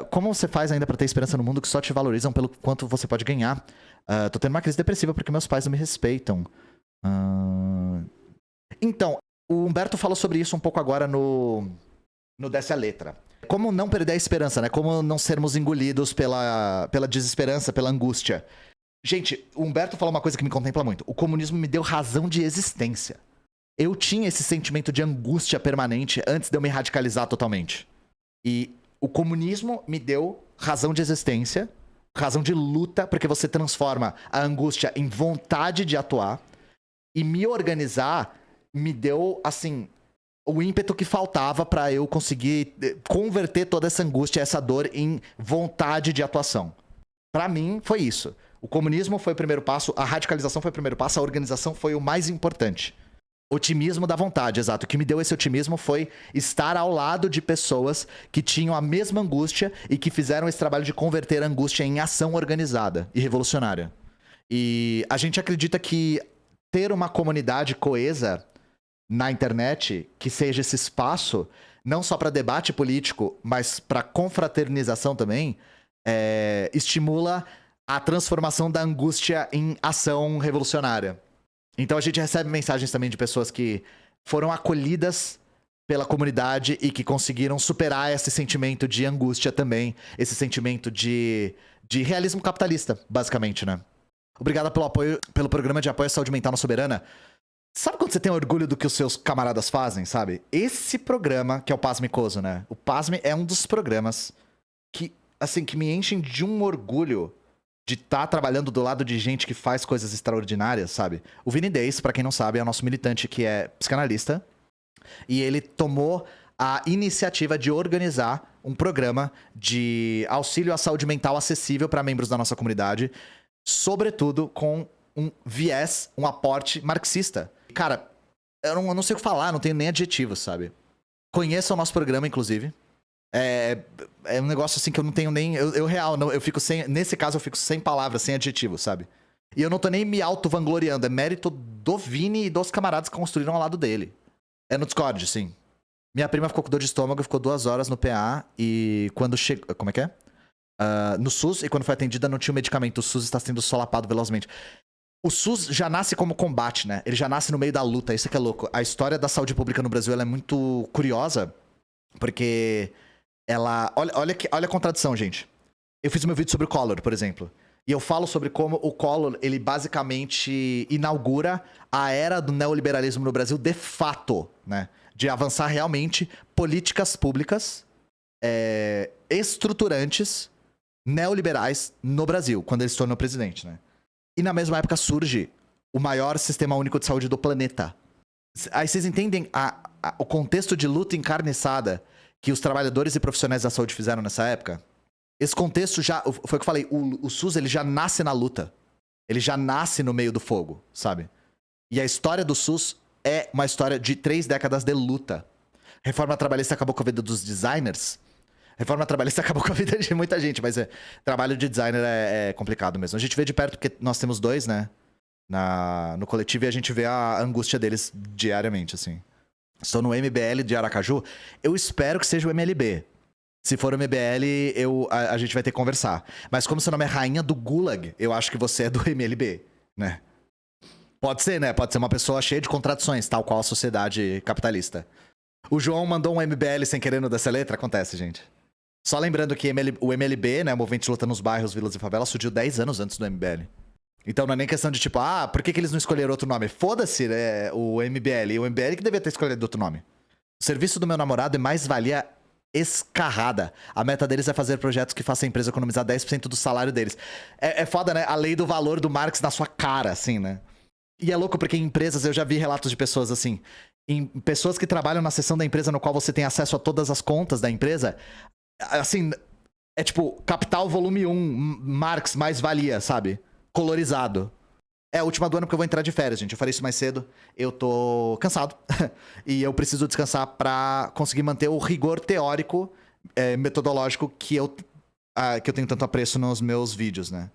Como você faz ainda pra ter esperança no mundo que só te valorizam pelo quanto você pode ganhar? Tô tendo uma crise depressiva porque meus pais não me respeitam. Ah, Então, o Humberto falou sobre isso um pouco agora no Desce a Letra. Como não perder a esperança, né? Como não sermos engolidos pela desesperança, pela angústia. Gente, o Humberto falou uma coisa que me contempla muito. O comunismo me deu razão de existência. Eu tinha esse sentimento de angústia permanente antes de eu me radicalizar totalmente. E o comunismo me deu razão de existência, razão de luta, porque você transforma a angústia em vontade de atuar. E me organizar me deu, assim, o ímpeto que faltava pra eu conseguir converter toda essa angústia, essa dor em vontade de atuação. Pra mim, foi isso. O comunismo foi o primeiro passo, a radicalização foi o primeiro passo, a organização foi o mais importante. Otimismo da vontade, exato. O que me deu esse otimismo foi estar ao lado de pessoas que tinham a mesma angústia e que fizeram esse trabalho de converter a angústia em ação organizada e revolucionária. E a gente acredita que ter uma comunidade coesa na internet, que seja esse espaço, não só para debate político, mas para confraternização também, estimula a transformação da angústia em ação revolucionária. Então a gente recebe mensagens também de pessoas que foram acolhidas pela comunidade e que conseguiram superar esse sentimento de angústia também, esse sentimento de realismo capitalista, basicamente, né? Obrigado pelo apoio, pelo programa de apoio à saúde mental na Soberana. Sabe quando você tem orgulho do que os seus camaradas fazem, sabe? Esse programa, que é o Pasmicoso, né? O Pasme é um dos programas que, assim, que me enchem de um orgulho de estar trabalhando do lado de gente que faz coisas extraordinárias, sabe? O Vini Deis, pra quem não sabe, é nosso militante que é psicanalista. E ele tomou a iniciativa de organizar um programa de auxílio à saúde mental acessível para membros da nossa comunidade, sobretudo com um viés, um aporte marxista. Cara, eu não sei o que falar, não tenho nem adjetivos, sabe? Conheça o nosso programa, inclusive. É um negócio assim que eu não tenho nem. Eu real, não, eu fico sem. Nesse caso, eu fico sem palavras, sem adjetivos, sabe? E eu não tô nem me auto-vangloriando, é mérito do Vini e dos camaradas que construíram ao lado dele. É no Discord, sim. Minha prima ficou com dor de estômago, ficou 2 horas no PA e quando chegou. Como é que é? No SUS, e quando foi atendida não tinha o medicamento. O SUS está sendo solapado velozmente. O SUS já nasce como combate, né? Ele já nasce no meio da luta, isso que é louco. A história da saúde pública no Brasil ela é muito curiosa, porque ela. Olha a contradição, gente. Eu fiz o meu vídeo sobre o Collor, por exemplo. E eu falo sobre como o Collor, ele basicamente inaugura a era do neoliberalismo no Brasil de fato, né? De avançar realmente políticas públicas estruturantes neoliberais no Brasil, quando ele se tornou presidente, né? E na mesma época surge o maior sistema único de saúde do planeta. Aí vocês entendem o contexto de luta encarniçada que os trabalhadores e profissionais da saúde fizeram nessa época? Esse contexto já... Foi o que eu falei, o SUS ele já nasce na luta. Ele já nasce no meio do fogo, sabe? E a história do SUS é uma história de 3 décadas de luta. Reforma trabalhista acabou com a vida dos designers. Reforma trabalhista acabou com a vida de muita gente, mas trabalho de designer é complicado mesmo. A gente vê de perto porque nós temos 2, né? No coletivo e a gente vê a angústia deles diariamente, assim. Estou no MBL de Aracaju. Eu espero que seja o MLB. Se for o MBL, a gente vai ter que conversar. Mas como seu nome é Rainha do Gulag, eu acho que você é do MLB, né? Pode ser, né? Pode ser uma pessoa cheia de contradições, tal qual a sociedade capitalista. O João mandou um MBL sem querer no dessa letra? Acontece, gente. Só lembrando que o MLB, né, o Movimento de Luta nos Bairros, Vilas e Favelas, surgiu 10 anos antes do MBL. Então não é nem questão de tipo, por que eles não escolheram outro nome? Foda-se, né, o MBL. O MBL que devia ter escolhido outro nome. O serviço do meu namorado é mais-valia escarrada. A meta deles é fazer projetos que façam a empresa economizar 10% do salário deles. É foda, né? A lei do valor do Marx na sua cara, assim, né? E é louco porque em empresas, eu já vi relatos de pessoas assim, em pessoas que trabalham na seção da empresa no qual você tem acesso a todas as contas da empresa, assim, é tipo, Capital Volume 1, Marx mais valia, sabe? Colorizado. É a última do ano porque eu vou entrar de férias, gente. Eu falei isso mais cedo. Eu tô cansado. E eu preciso descansar pra conseguir manter o rigor teórico, metodológico que eu tenho tanto apreço nos meus vídeos, né?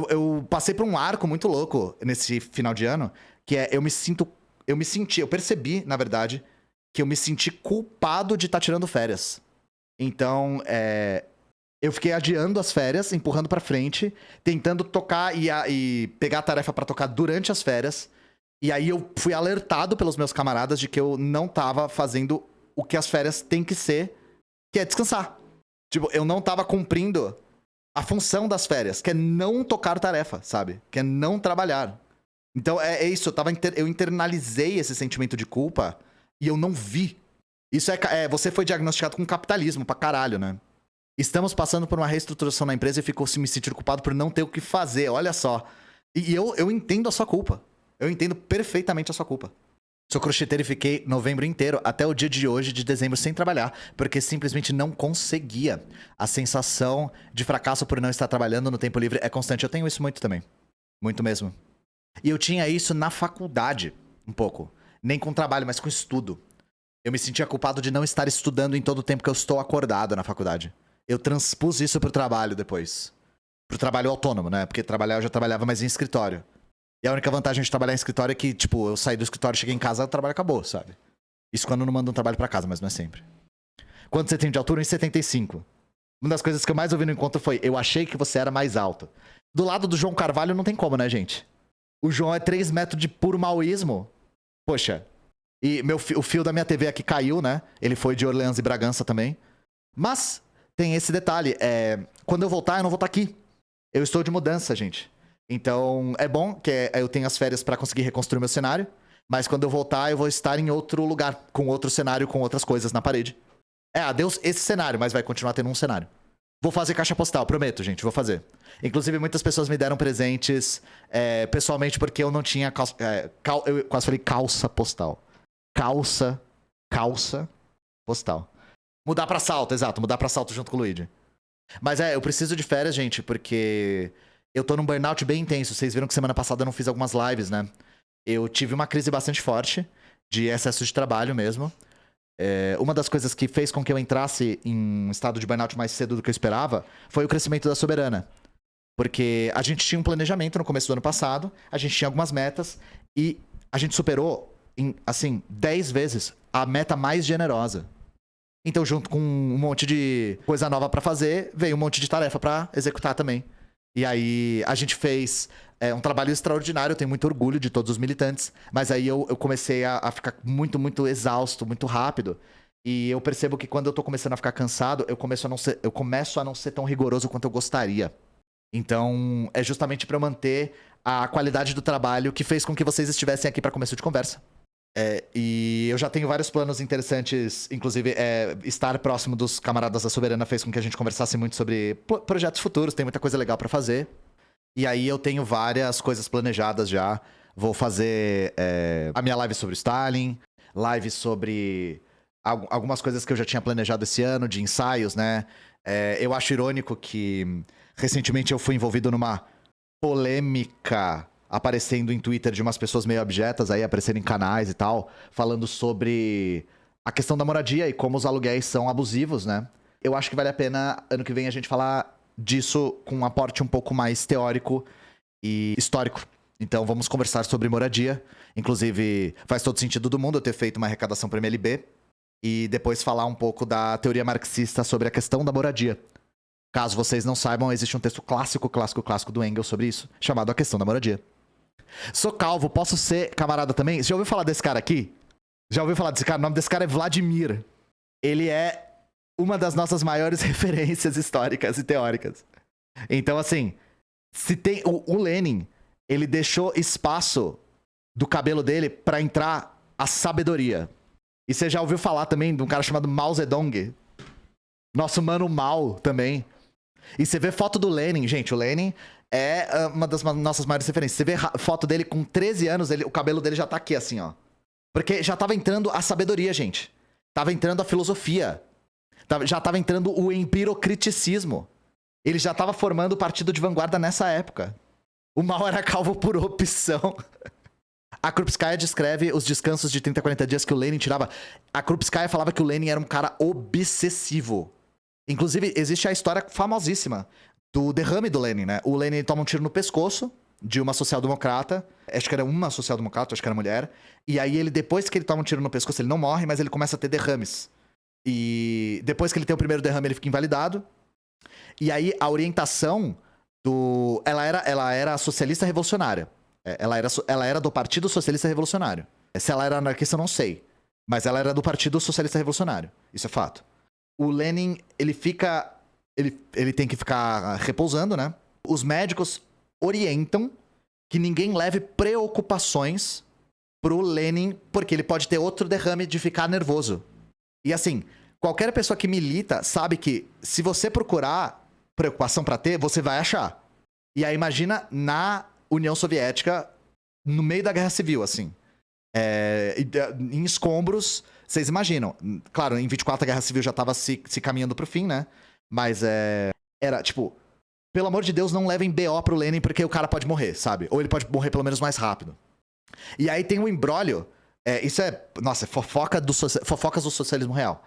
Eu passei por um arco muito louco nesse final de ano, que eu percebi, na verdade, que eu me senti culpado de estar tirando férias. Então, Eu fiquei adiando as férias, empurrando pra frente, tentando tocar e pegar a tarefa pra tocar durante as férias. E aí eu fui alertado pelos meus camaradas de que eu não tava fazendo o que as férias têm que ser, que é descansar. Tipo, eu não tava cumprindo a função das férias, que é não tocar tarefa, sabe? Que é não trabalhar. Então é isso, eu internalizei esse sentimento de culpa e eu não vi. Isso você foi diagnosticado com capitalismo pra caralho, né? Estamos passando por uma reestruturação na empresa e ficou se me sentindo culpado por não ter o que fazer, olha só. E eu entendo a sua culpa. Eu entendo perfeitamente a sua culpa. Sou crocheteiro e fiquei novembro inteiro, até o dia de hoje, de dezembro, sem trabalhar, porque simplesmente não conseguia. A sensação de fracasso por não estar trabalhando no tempo livre é constante. Eu tenho isso muito também. Muito mesmo. E eu tinha isso na faculdade, um pouco. Nem com trabalho, mas com estudo. Eu me sentia culpado de não estar estudando em todo o tempo que eu estou acordado na faculdade. Eu transpus isso pro trabalho depois. Pro trabalho autônomo, né? Porque trabalhar eu já trabalhava mais em escritório. E a única vantagem de trabalhar em escritório é que, tipo, eu saí do escritório, cheguei em casa, o trabalho acabou, sabe? Isso quando eu não mando um trabalho pra casa, mas não é sempre. Quanto você tem de altura? 1,75. Uma das coisas que eu mais ouvi no encontro foi: eu achei que você era mais alto. Do lado do João Carvalho não tem como, né, gente? O João é 3 metros de puro maoísmo. Poxa. E o fio da minha TV aqui caiu, né? Ele foi de Orleans e Bragança também. Mas tem esse detalhe. Quando eu voltar, eu não vou estar aqui. Eu estou de mudança, gente. Então, é bom que eu tenho as férias pra conseguir reconstruir meu cenário. Mas quando eu voltar, eu vou estar em outro lugar. Com outro cenário, com outras coisas na parede. Adeus esse cenário, mas vai continuar tendo um cenário. Vou fazer caixa postal, prometo, gente, vou fazer. Inclusive, muitas pessoas me deram presentes pessoalmente porque eu não tinha calça... eu quase falei calça postal. Calça postal. Mudar pra salto, exato, mudar pra salto junto com o Luigi. Mas eu preciso de férias, gente, porque eu tô num burnout bem intenso. Vocês viram que semana passada eu não fiz algumas lives, né? Eu tive uma crise bastante forte de excesso de trabalho mesmo. Uma das coisas que fez com que eu entrasse em um estado de burnout mais cedo do que eu esperava foi o crescimento da Soberana. Porque a gente tinha um planejamento no começo do ano passado, a gente tinha algumas metas e a gente superou, assim, 10 vezes a meta mais generosa. Então, junto com um monte de coisa nova pra fazer, veio um monte de tarefa pra executar também. E aí, a gente fez um trabalho extraordinário, eu tenho muito orgulho de todos os militantes, mas aí eu comecei a ficar muito, muito exausto, muito rápido. E eu percebo que quando eu tô começando a ficar cansado, eu começo a não ser tão rigoroso quanto eu gostaria. Então, é justamente pra eu manter a qualidade do trabalho que fez com que vocês estivessem aqui pra começo de conversa. E eu já tenho vários planos interessantes, inclusive estar próximo dos camaradas da Soberana fez com que a gente conversasse muito sobre projetos futuros, tem muita coisa legal pra fazer. E aí eu tenho várias coisas planejadas já. Vou fazer a minha live sobre Stalin, live sobre algumas coisas que eu já tinha planejado esse ano, de ensaios, né? Eu acho irônico que recentemente eu fui envolvido numa polêmica aparecendo em Twitter de umas pessoas meio abjetas aí, aparecendo em canais e tal, falando sobre a questão da moradia e como os aluguéis são abusivos, né? Eu acho que vale a pena, ano que vem, a gente falar disso com um aporte um pouco mais teórico e histórico. Então vamos conversar sobre moradia. Inclusive, faz todo sentido do mundo eu ter feito uma arrecadação para MLB e depois falar um pouco da teoria marxista sobre a questão da moradia. Caso vocês não saibam, existe um texto clássico do Engels sobre isso, chamado A Questão da Moradia. Sou calvo, posso ser camarada também? Você já ouviu falar desse cara aqui? Já ouviu falar desse cara? O nome desse cara é Vladimir. Ele é uma das nossas maiores referências históricas e teóricas. Então, assim, se tem o Lenin, ele deixou espaço do cabelo dele pra entrar a sabedoria. E você já ouviu falar também de um cara chamado Mao Zedong? Nosso mano Mao também. E você vê foto do Lenin, gente, o Lenin é uma das nossas maiores referências. Você vê foto dele com 13 anos, o cabelo dele já tá aqui, assim, ó. Porque já tava entrando a sabedoria, gente. Tava entrando a filosofia. Já tava entrando o empirocriticismo. Ele já tava formando o partido de vanguarda nessa época. O Mao era calvo por opção. A Krupskaya descreve os descansos de 30, 40 dias que o Lenin tirava. A Krupskaya falava que o Lenin era um cara obsessivo. Inclusive, existe a história famosíssima do derrame do Lenin, né? O Lenin toma um tiro no pescoço de uma social-democrata. Acho que era uma social-democrata, acho que era mulher. E aí ele, depois que ele toma um tiro no pescoço, ele não morre, mas ele começa a ter derrames. E depois que ele tem o primeiro derrame, ele fica invalidado. E aí, a orientação do... Ela era socialista revolucionária. Ela era do Partido Socialista Revolucionário. Se ela era anarquista, eu não sei. Mas ela era do Partido Socialista Revolucionário. Isso é fato. O Lenin, ele fica... Ele tem que ficar repousando, né? Os médicos orientam que ninguém leve preocupações pro Lenin, porque ele pode ter outro derrame de ficar nervoso. E assim, qualquer pessoa que milita sabe que se você procurar preocupação pra ter, você vai achar. E aí imagina na União Soviética, no meio da Guerra Civil, assim. Em escombros, vocês imaginam. Claro, em 24 a Guerra Civil já tava se caminhando pro fim, né? Mas era, tipo... Pelo amor de Deus, não levem BO pro Lenin, porque o cara pode morrer, sabe? Ou ele pode morrer pelo menos mais rápido. E aí tem um imbróglio. Isso é... Nossa, fofocas do socialismo real.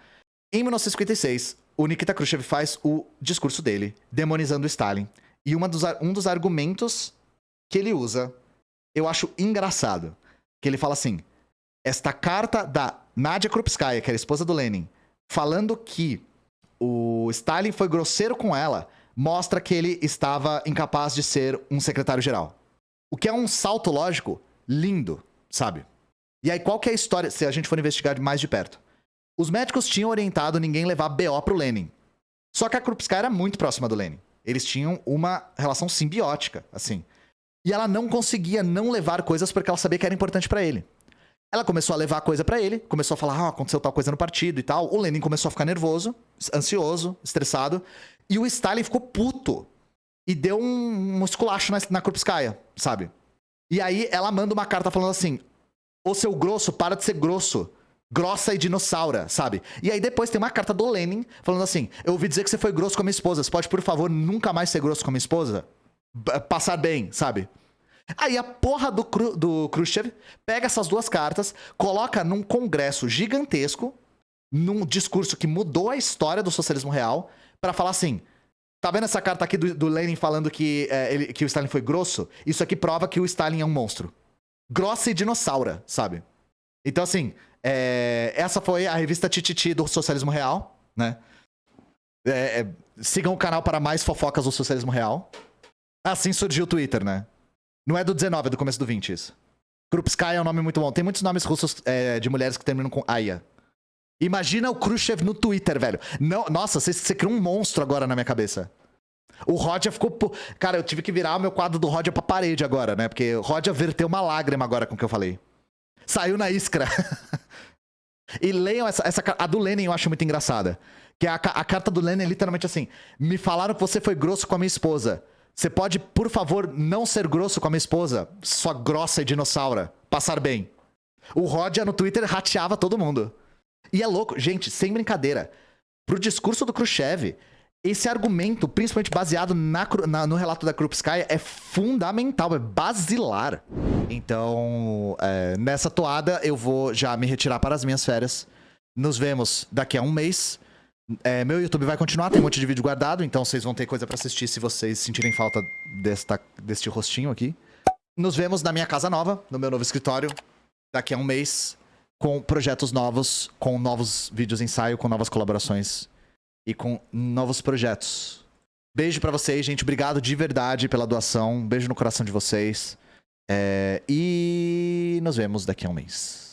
Em 1956, o Nikita Khrushchev faz o discurso dele, demonizando o Stalin. E um dos argumentos que ele usa, eu acho engraçado. Que ele fala assim... Esta carta da Nadia Krupskaya, que era a esposa do Lenin, falando que o Stalin foi grosseiro com ela, mostra que ele estava incapaz de ser um secretário-geral. O que é um salto lógico lindo, sabe? E aí, qual que é a história, se a gente for investigar mais de perto? Os médicos tinham orientado ninguém levar BO pro Lenin. Só que a Krupskaya era muito próxima do Lenin. Eles tinham uma relação simbiótica, assim. E ela não conseguia não levar coisas porque ela sabia que era importante pra ele. Ela começou a levar coisa pra ele, começou a falar, aconteceu tal coisa no partido e tal. O Lenin começou a ficar nervoso, ansioso, estressado. E o Stalin ficou puto. E deu um esculacho na Krupskaya, sabe? E aí ela manda uma carta falando assim, ô seu grosso, para de ser grosso. Grossa e dinossaura, sabe? E aí depois tem uma carta do Lenin falando assim, eu ouvi dizer que você foi grosso com a minha esposa. Você pode, por favor, nunca mais ser grosso com a minha esposa? Passar bem, sabe? Aí a porra do Khrushchev pega essas duas cartas, coloca num congresso gigantesco, num discurso que mudou a história do socialismo real, pra falar assim, tá vendo essa carta aqui do Lenin falando que o Stalin foi grosso? Isso aqui prova que o Stalin é um monstro. Grossa e dinossaura, sabe? Então assim, essa foi a revista Tititi do socialismo real, né? Sigam o canal para mais fofocas do socialismo real. Assim surgiu o Twitter, né? Não é do 19, é do começo do 20 isso. Krupskaya é um nome muito bom. Tem muitos nomes russos de mulheres que terminam com Aya. Imagina o Khrushchev no Twitter, velho. Não, nossa, você criou um monstro agora na minha cabeça. O Roger ficou... Cara, eu tive que virar o meu quadro do Roger pra parede agora, né? Porque o Roger verteu uma lágrima agora com o que eu falei. Saiu na isca. E leiam a do Lenin, eu acho muito engraçada. Que a carta do Lenin é literalmente assim. Me falaram que você foi grosso com a minha esposa. Você pode, por favor, não ser grosso com a minha esposa? Sua grossa e dinossaura. Passar bem. O Roger no Twitter rateava todo mundo. E é louco. Gente, sem brincadeira. Pro discurso do Khrushchev, esse argumento, principalmente baseado no relato da Krupskaya, é fundamental, é basilar. Então, nessa toada, eu vou já me retirar para as minhas férias. Nos vemos daqui a um mês. Meu YouTube vai continuar, tem um monte de vídeo guardado, então vocês vão ter coisa pra assistir se vocês sentirem falta deste rostinho aqui. Nos vemos na minha casa nova, no meu novo escritório, daqui a um mês, com projetos novos, com novos vídeos ensaio, com novas colaborações e com novos projetos. Beijo pra vocês, gente. Obrigado de verdade pela doação. Beijo no coração de vocês. E nos vemos daqui a um mês.